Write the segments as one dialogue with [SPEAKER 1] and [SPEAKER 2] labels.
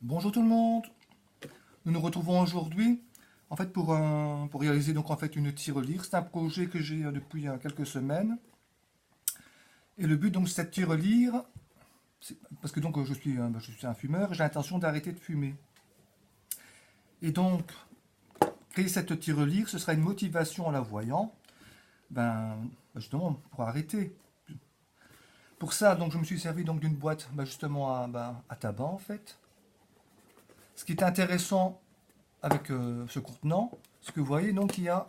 [SPEAKER 1] Bonjour tout le monde. Nous nous retrouvons aujourd'hui en fait pour réaliser donc en fait une tirelire. C'est un projet que j'ai depuis quelques semaines. Et le but donc de cette tirelire, c'est parce que donc je suis un fumeur et j'ai l'intention d'arrêter de fumer. Et donc créer cette tirelire, ce sera une motivation en la voyant, justement pour arrêter. Pour ça donc je me suis servi donc d'une boîte justement à tabac en fait. Ce qui est intéressant avec ce contenant, ce que vous voyez, donc il y a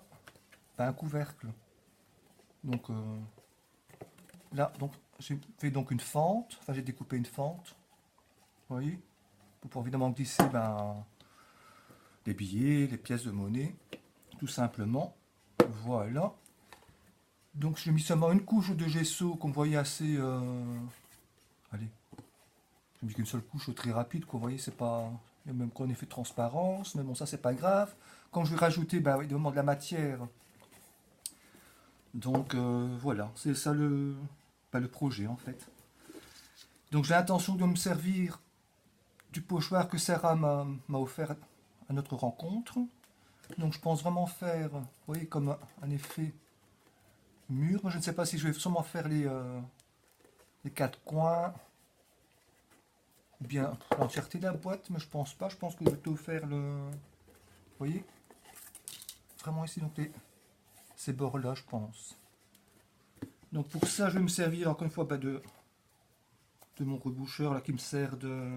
[SPEAKER 1] un couvercle. Donc là, donc j'ai fait donc une fente, enfin j'ai découpé une fente, vous voyez, pour pouvoir évidemment glisser les billets, les pièces de monnaie, tout simplement. Voilà. Donc j'ai mis seulement une couche de gesso qu'on voyait assez, allez, j'ai mis qu'une seule couche très rapide, quoi. Vous voyez, c'est pas, il y a même qu'un effet de transparence, mais bon ça c'est pas grave. Quand je vais rajouter évidemment de la matière. Donc voilà, c'est ça le projet en fait. Donc j'ai l'intention de me servir du pochoir que Sarah m'a offert à notre rencontre. Donc je pense vraiment faire, vous voyez, comme un effet mur. Moi, je ne sais pas si je vais sûrement faire les quatre coins ou bien l'entièreté de la boîte, mais je pense pas. Je pense que je vais plutôt faire vous voyez, vraiment ici donc ces bords là, je pense. Donc pour ça, je vais me servir encore une fois de mon reboucheur là qui me sert de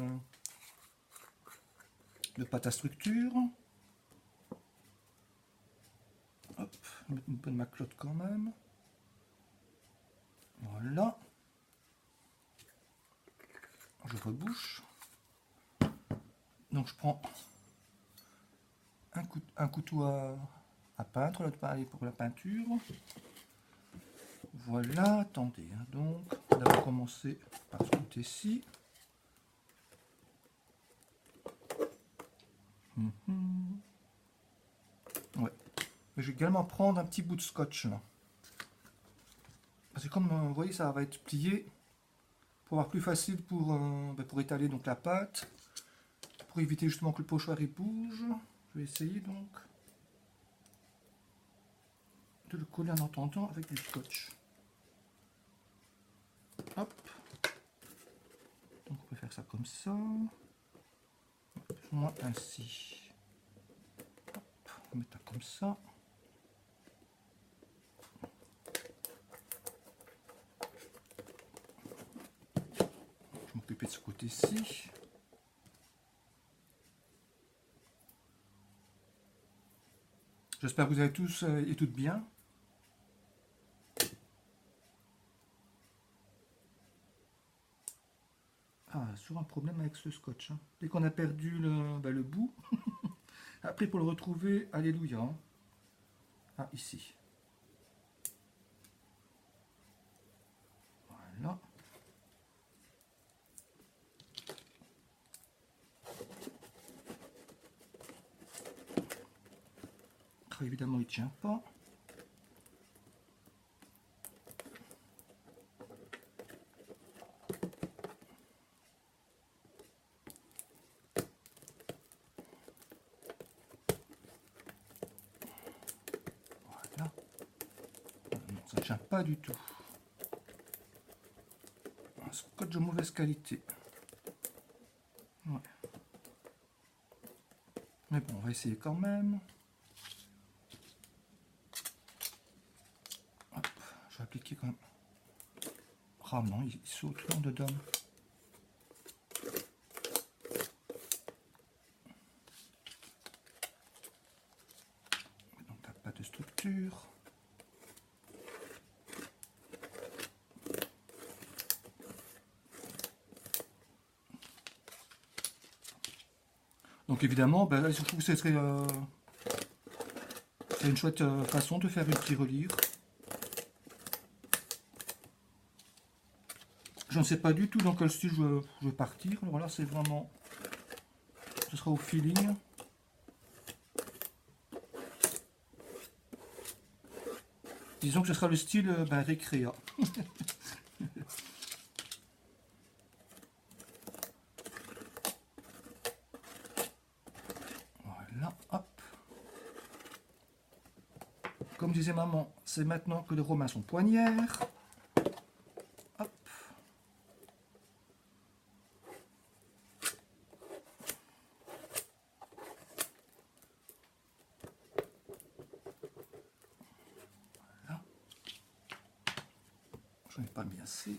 [SPEAKER 1] pâte à structure. Hop, je vais mettre une bonne maclotte quand même. Voilà. Je rebouche. Donc je prends un couteau à peindre là, pour la peinture. Voilà, attendez. Donc, on va commencer par ce côté-ci. Ouais. Je vais également prendre un petit bout de scotch là. Parce que comme vous voyez, ça va être plié pour avoir plus facile pour étaler donc la pâte, pour éviter justement que le pochoir il bouge. Je vais essayer donc de le coller en entendant avec du scotch. Hop. Donc on peut faire ça comme ça. Plus ou moins ainsi. Hop. On va mettre ça comme ça. Je vais m'occuper de ce côté-ci. J'espère que vous allez tous et toutes bien. Ah, sur un problème avec ce scotch. Hein. Dès qu'on a perdu le bout, après pour le retrouver, alléluia. Hein. Ah, ici. Voilà. Ah, évidemment, il ne tient pas. Voilà. Non, ça ne tient pas du tout. Un scotch de mauvaise qualité. Ouais. Mais bon, on va essayer quand même. Hop, je vais appliquer quand même. Ah non, il saute là dedans. Donc la pâte de structure. Donc évidemment, je trouve que ce serait une chouette façon de faire une tirelire. Je ne sais pas du tout dans quel style je vais partir. Alors là, c'est vraiment, ce sera au feeling. Disons que ce sera le style récréa. comme disait maman, c'est maintenant que les Romains sont poignards. Hop. Voilà. Je n'ai pas mis assez.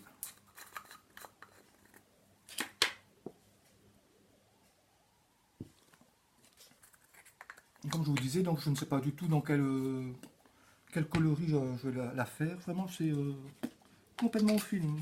[SPEAKER 1] Comme je vous disais, donc je ne sais pas du tout dans quel coloris je vais la faire. Vraiment, c'est complètement au feeling.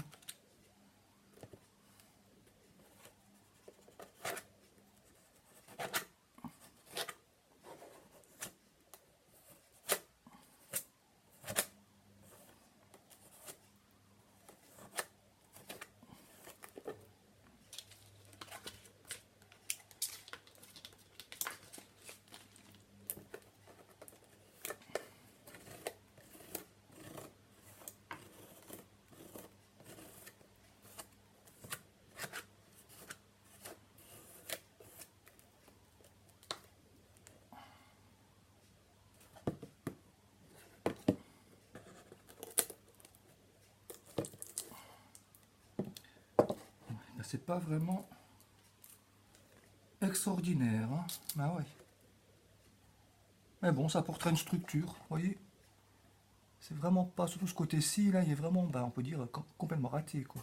[SPEAKER 1] C'est pas vraiment extraordinaire, hein. Bah ouais. Mais bon, ça apportera une structure, vous voyez. C'est vraiment pas, surtout ce côté-ci, là, il est vraiment, bah, on peut dire, complètement raté, quoi.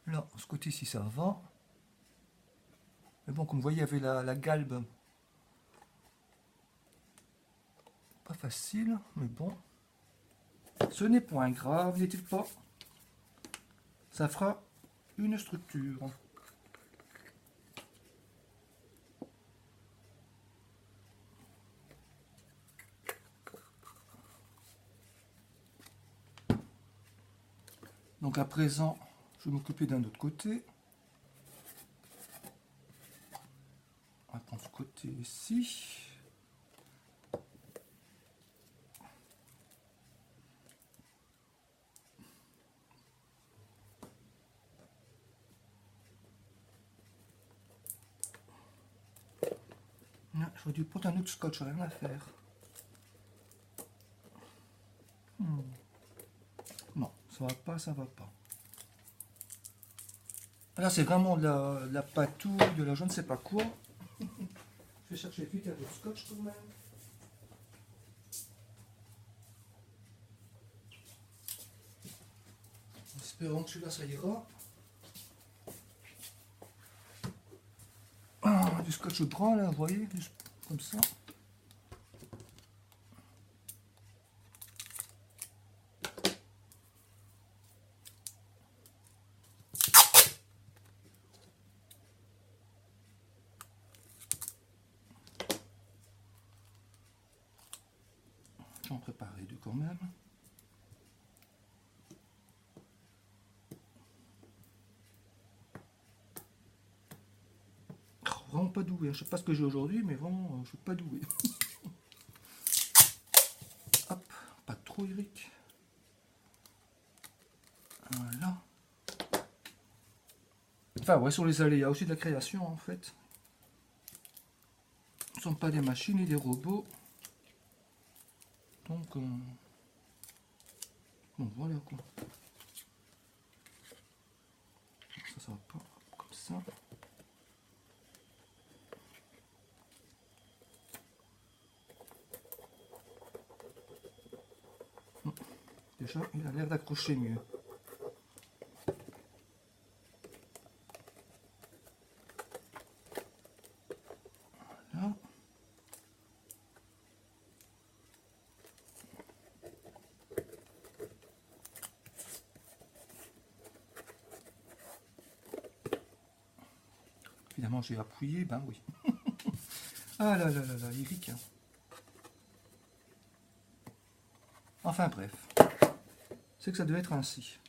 [SPEAKER 1] Là, ce côté-ci, ça va. Mais bon, comme vous voyez, il y avait la galbe. Pas facile, mais bon. Ce n'est point grave, n'est-il pas? Ça fera une structure. Donc à présent, je vais m'occuper d'un autre côté. On va prendre ce côté ici. J'aurais dû prendre un autre scotch, rien à faire. Non, ça va pas, ça va pas. Là, c'est vraiment de la patouille, de la je ne sais pas quoi. Je vais chercher vite un autre scotch quand même. Espérons que celui-là, ça ira. Ah, du scotch brun, là, vous voyez, juste comme ça. J'en préparerai deux quand même. Oh, vraiment pas doué, je sais pas ce que j'ai aujourd'hui, mais vraiment, je suis pas doué. Hop, pas trop Eric. Voilà. Enfin, ouais, sur les aléas aussi de la création, en fait. Ce ne sont pas des machines ni des robots. Donc, bon, voilà quoi. Ça va pas comme ça. Déjà, il a l'air d'accrocher mieux. Voilà. Évidemment, j'ai appuyé, ben oui. Ah là là là là, Eric. Enfin bref, c'est que ça devait être ainsi.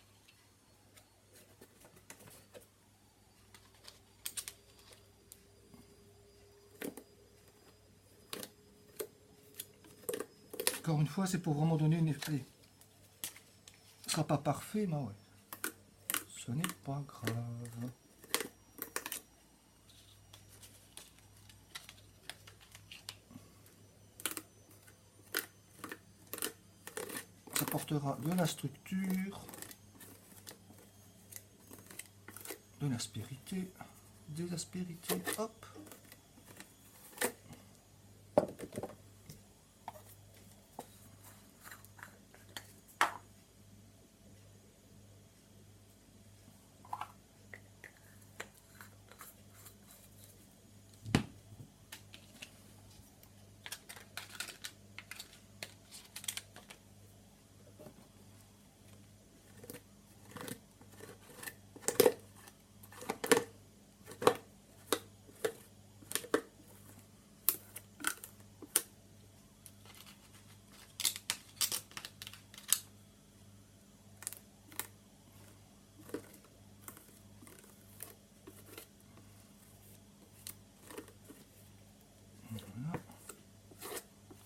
[SPEAKER 1] Encore une fois, c'est pour vraiment donner une effet. Ce ne sera pas parfait, mais ouais. Ce n'est pas grave. apportera de la structure, de l'aspérité, des aspérités, hop.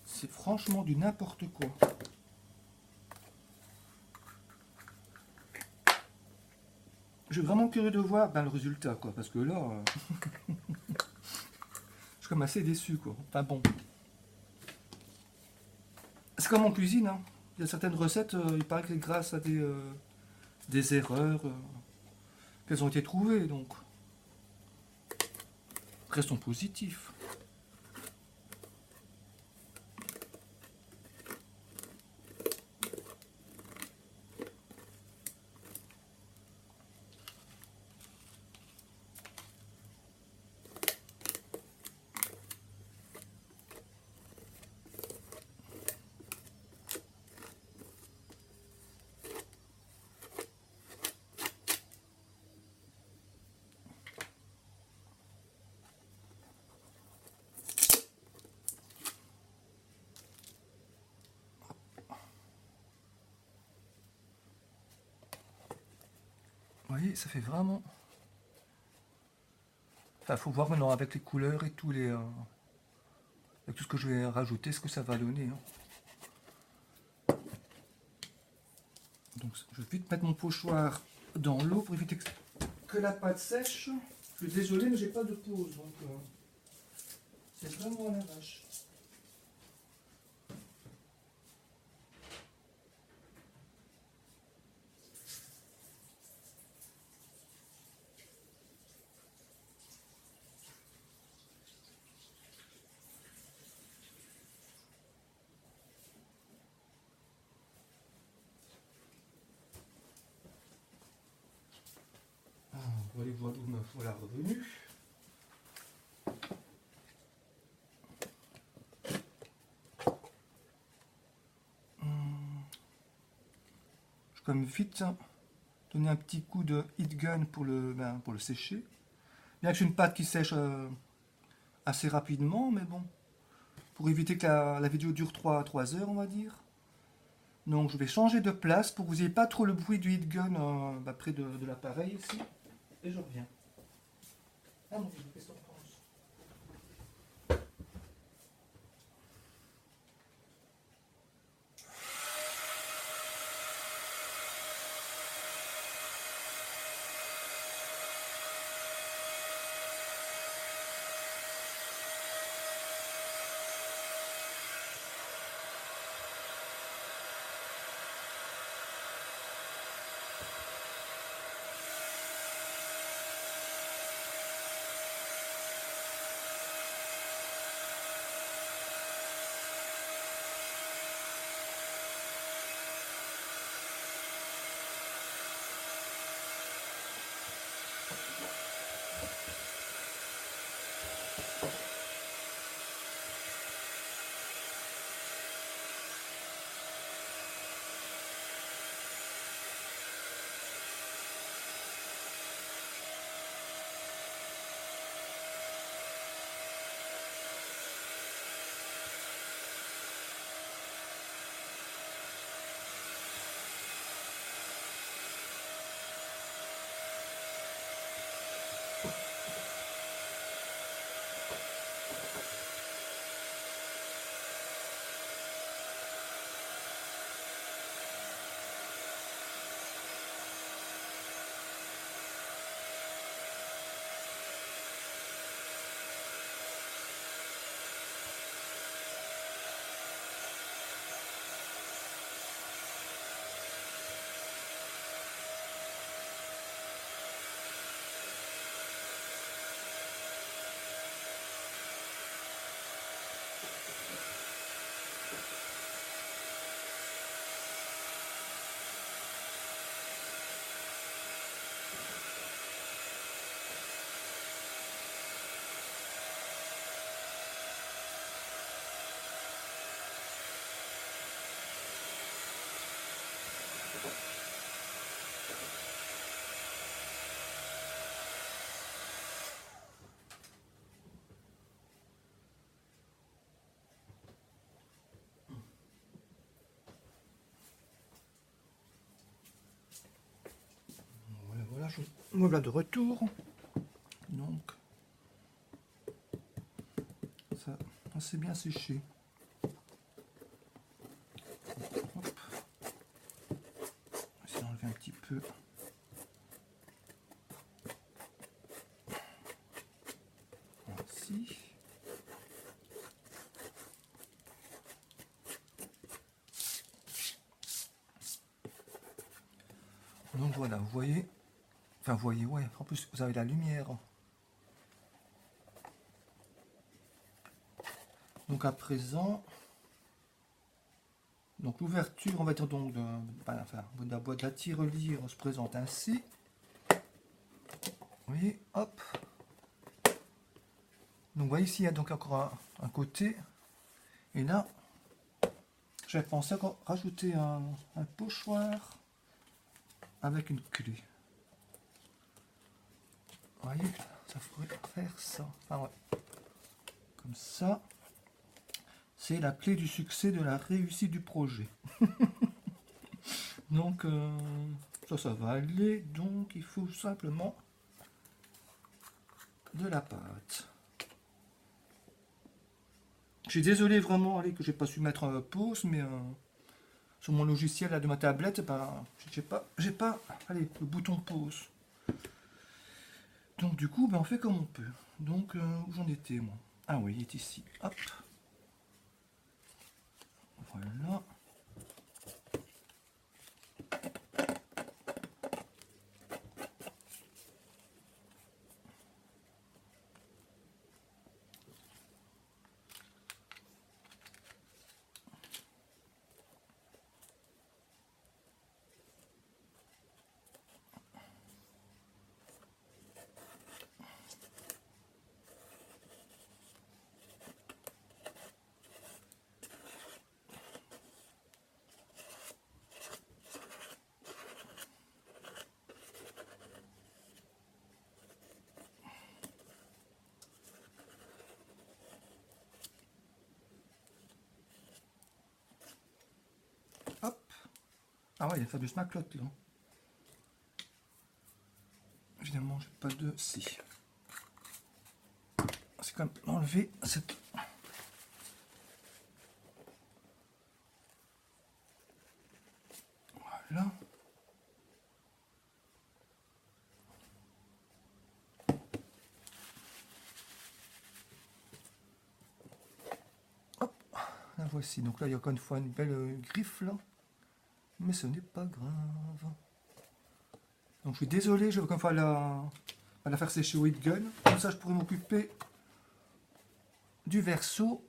[SPEAKER 1] C'est franchement du n'importe quoi. Je suis vraiment curieux de voir le résultat, quoi, parce que là, je suis comme assez déçu, quoi. Enfin bon. C'est comme en cuisine, hein. Il y a certaines recettes, il paraît que c'est grâce à des erreurs qu'elles ont été trouvées, donc restons positifs. Vous voyez, ça fait vraiment... Enfin, faut voir maintenant avec les couleurs et tous les... avec tout ce que je vais rajouter, ce que ça va donner. Hein. Donc, je vais vite mettre mon pochoir dans l'eau pour éviter que la pâte sèche. Je suis désolé, mais j'ai pas de pause, donc c'est vraiment à l'arrache. On va aller voir d'où me voilà revenu. Je vais quand même vite donner un petit coup de heat gun pour le sécher. Bien que j'ai une pâte qui sèche assez rapidement, mais bon, pour éviter que la vidéo dure 3 heures, on va dire. Donc je vais changer de place pour que vous n'ayez pas trop le bruit du heat gun près de l'appareil ici. Et je reviens. Ah mon Dieu, qu'est-ce qu'on pense? me voilà de retour. Donc, ça c'est bien séché. Hop. On va essayer d'enlever un petit peu. Ainsi. Donc voilà, vous voyez, enfin vous voyez, ouais, en plus vous avez la lumière. Donc à présent, donc l'ouverture, on va dire donc de la boîte de la tirelire se présente ainsi. Vous voyez, hop. Donc vous voyez ici, il y a donc encore un côté. Et là, j'avais pensé encore rajouter un pochoir avec une clé. Vous voyez, ça pourrait faire ça. Enfin, ouais. Comme ça. C'est la clé du succès, de la réussite du projet. Donc, ça va aller. Donc, il faut simplement de la pâte. Je suis désolé vraiment allez, que j'ai pas su mettre pause, mais sur mon logiciel là, de ma tablette, ben, j'ai pas allez, le bouton pause. Donc, du coup, ben, on fait comme on peut. Donc, où j'en étais, moi? Ah oui, il est ici. Hop. Voilà. Hop. Ah ouais, il y a fait du smaclotte là. Évidemment, j'ai pas de si. C'est quand même enlever cette. Voilà. Hop, la voici. Donc là, il y a encore une fois une belle griffe là. Mais ce n'est pas grave. Donc je suis désolé, je vais encore une fois la faire sécher au heat gun. Comme ça, je pourrais m'occuper du verso.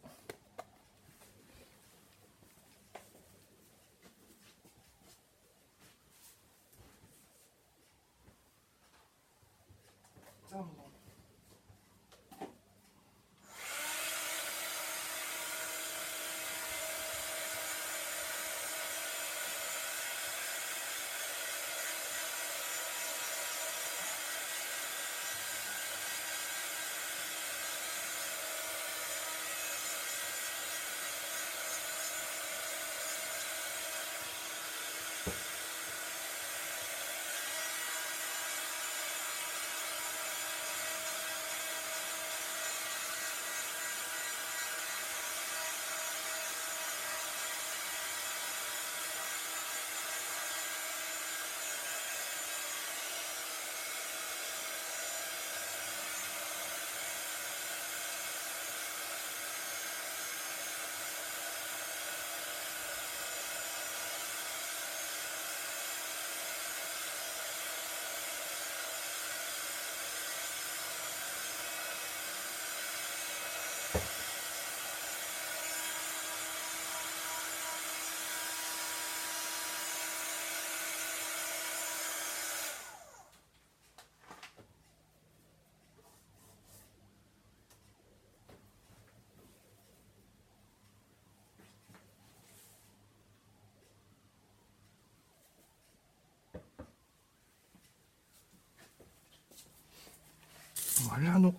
[SPEAKER 1] Voilà, donc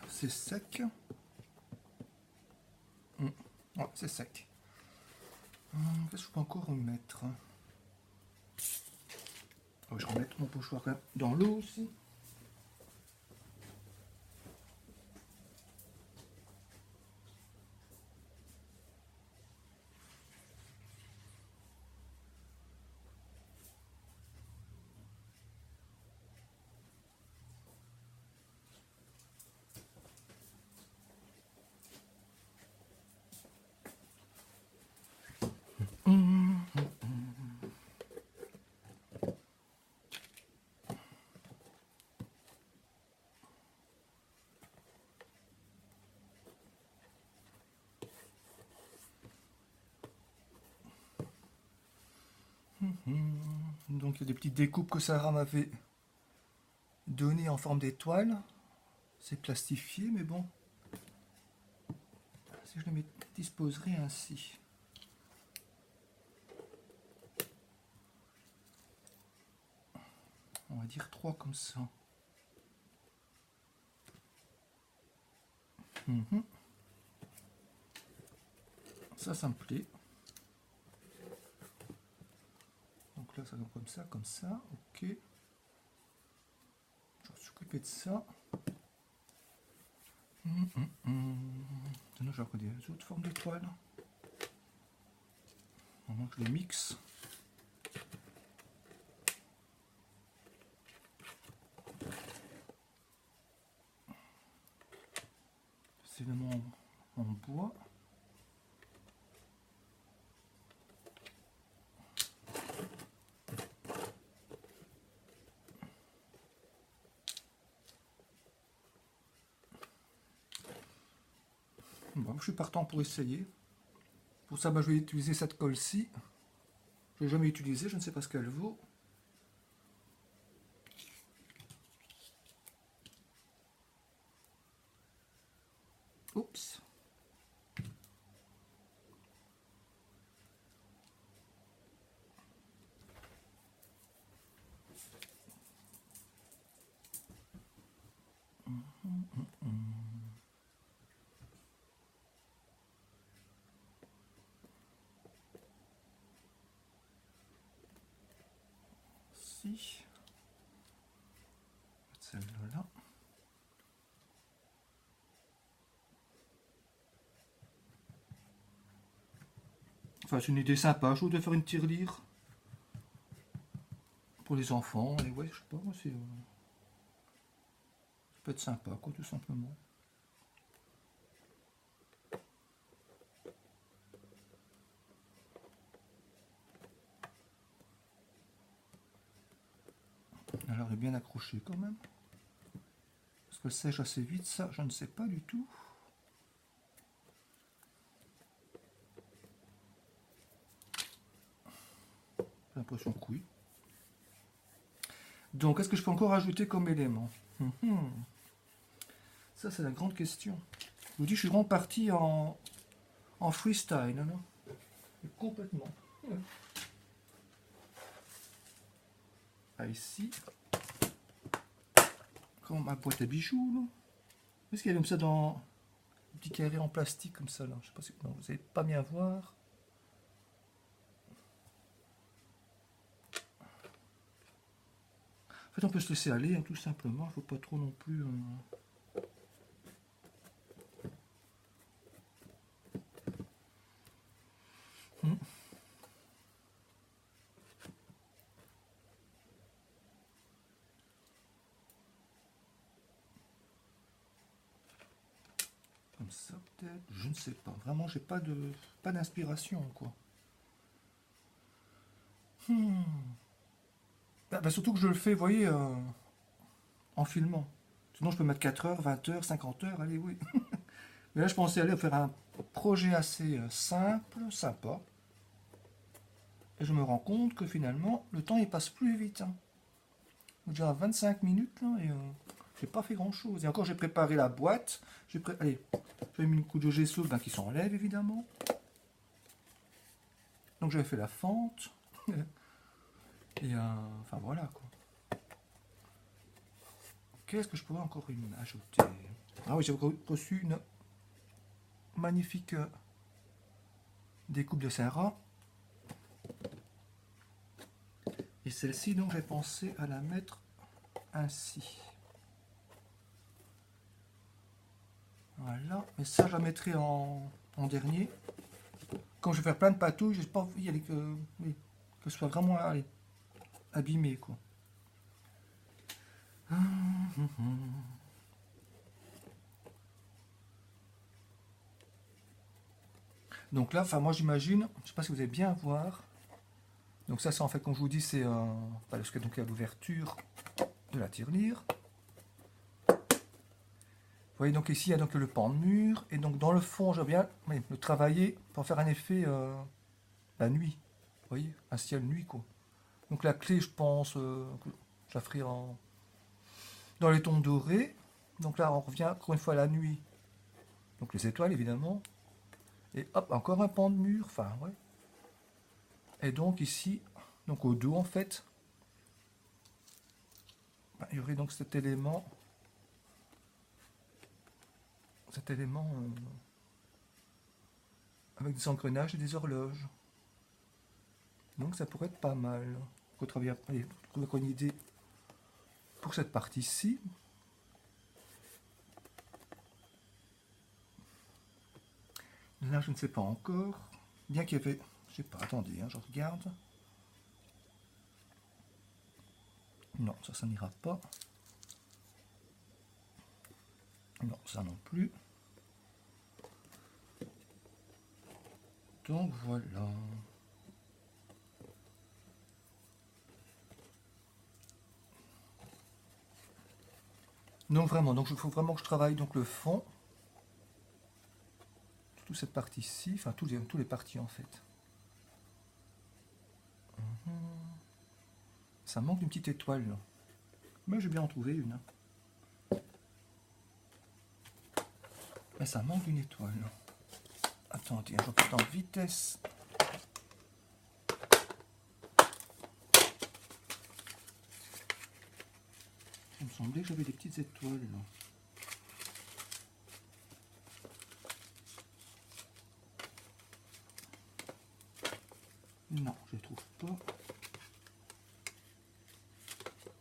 [SPEAKER 1] c'est sec. Ouais, c'est sec. Qu'est-ce que je peux encore remettre? Je vais remettre mon pochoir quand même dans l'eau aussi. Donc il y a des petites découpes que Sarah m'avait données en forme d'étoile. C'est plastifié, mais bon. Si je les disposerais ainsi. On va dire 3 comme ça. Ça me plaît. Donc là, ça va comme ça, ok. Je vais s'occuper de ça. Maintenant, je vais regarder les autres formes d'étoiles. Maintenant que je les mixe. C'est vraiment en bois. Bon, je suis partant pour essayer. Pour ça, je vais utiliser cette colle-ci. Je l'ai jamais utilisée, je ne sais pas ce qu'elle vaut. Oups. Si. Celle-là. Enfin, c'est une idée sympa. Je voudrais faire une tirelire pour les enfants. Et ouais, je sais pas, ça peut être sympa, quoi, tout simplement. Alors, elle est bien accrochée quand même. Est-ce qu'elle sèche assez vite? Ça, je ne sais pas du tout. J'ai l'impression que oui. Donc, est-ce que je peux encore ajouter comme élément? Ça, c'est la grande question. Je vous dis, je suis vraiment parti en freestyle, non? Complètement. Ah, ici. Comme ma boîte à bijoux, là. Est-ce qu'il y a comme ça dans un petit carré en plastique comme ça, là? Je sais pas si non, vous n'allez pas bien voir. En fait, on peut se laisser aller, hein, tout simplement. Il ne faut pas trop non plus... Comme ça, peut-être. Je ne sais pas. Vraiment, j'ai pas d'inspiration, quoi. Surtout que je le fais, vous voyez, en filmant. Sinon, je peux mettre 4 heures, 20 heures, 50 heures, allez, oui. Mais là, je pensais aller faire un projet assez simple, sympa. Et je me rends compte que finalement, le temps, il passe plus vite. Hein. Déjà 25 minutes, là, et j'ai pas fait grand-chose. Et encore, j'ai préparé la boîte. Allez, j'ai mis une couche de gesso qui s'enlève, évidemment. Donc, j'avais fait la fente. Et enfin, voilà, quoi. Qu'est-ce que je pourrais encore ajouter? Ah oui, j'ai reçu une magnifique découpe de Sarah. Et celle-ci, donc, j'ai pensé à la mettre ainsi. Voilà. Mais ça, je la mettrai en dernier. Quand je vais faire plein de patouilles, j'ai pas envie oui, que ce soit vraiment allez, abîmé, quoi. Donc là, enfin moi j'imagine, je sais pas si vous allez bien voir. Donc ça, c'est en fait, comme je vous dis, c'est parce que donc il y a l'ouverture de la tirelire. Vous voyez, donc ici il y a donc le pan de mur, et donc dans le fond, je viens le travailler pour faire un effet la nuit. Vous voyez, un ciel nuit, quoi. Donc la clé, je pense que je la ferai dans les tons dorés. Donc là, on revient encore une fois à la nuit. Donc les étoiles, évidemment. Et hop, encore un pan de mur. Enfin, ouais. Et donc ici, donc au dos, en fait, il y aurait donc cet élément. Avec des engrenages et des horloges. Donc ça pourrait être pas mal. Faut trouver une idée pour cette partie-ci. Là, je ne sais pas encore. Bien qu'il y avait... Je sais pas, attendez, je regarde. Non, ça n'ira pas. Non, ça non plus. Donc voilà. Donc vraiment, donc il faut vraiment que je travaille donc le fond. Toute cette partie-ci, enfin tous les parties en fait. Ça manque d'une petite étoile là. Mais j'ai bien en trouvé une. Mais ça manque d'une étoile. Attendez, je reprends en vitesse. Il me semblait que j'avais des petites étoiles là. Non, je les trouve pas.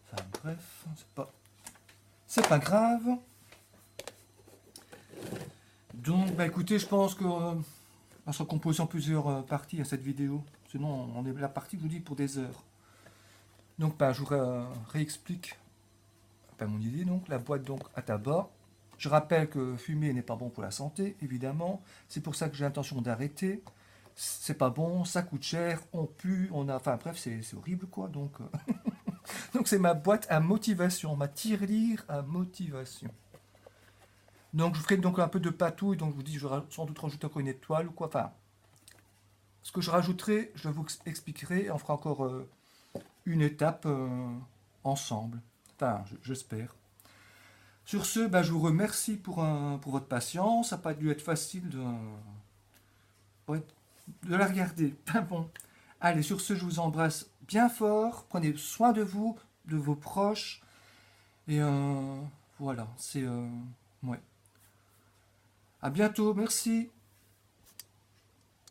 [SPEAKER 1] Enfin bref, c'est pas grave. Donc bah écoutez, je pense que on sera composé en plusieurs parties à cette vidéo. Sinon on est la partie, je vous dis, pour des heures. Donc bah, je vous réexplique mon idée. Donc la boîte donc à tabac. Je rappelle que fumer n'est pas bon pour la santé, évidemment. C'est pour ça que j'ai l'intention d'arrêter. C'est pas bon, ça coûte cher, on pue, on a... Enfin bref, c'est horrible quoi. Donc donc c'est ma boîte à motivation, ma tirelire à motivation. Donc je ferai donc un peu de patouille, donc je vous dis, je vais sans doute rajouter encore une étoile ou quoi. Enfin, ce que je rajouterai, je vous expliquerai, on fera encore une étape ensemble. Enfin, j'espère. Sur ce, bah, je vous remercie pour votre patience. Ça n'a pas dû être facile de la regarder. Bon. Allez, sur ce, je vous embrasse bien fort. Prenez soin de vous, de vos proches. Et voilà, c'est... ouais. À bientôt, merci.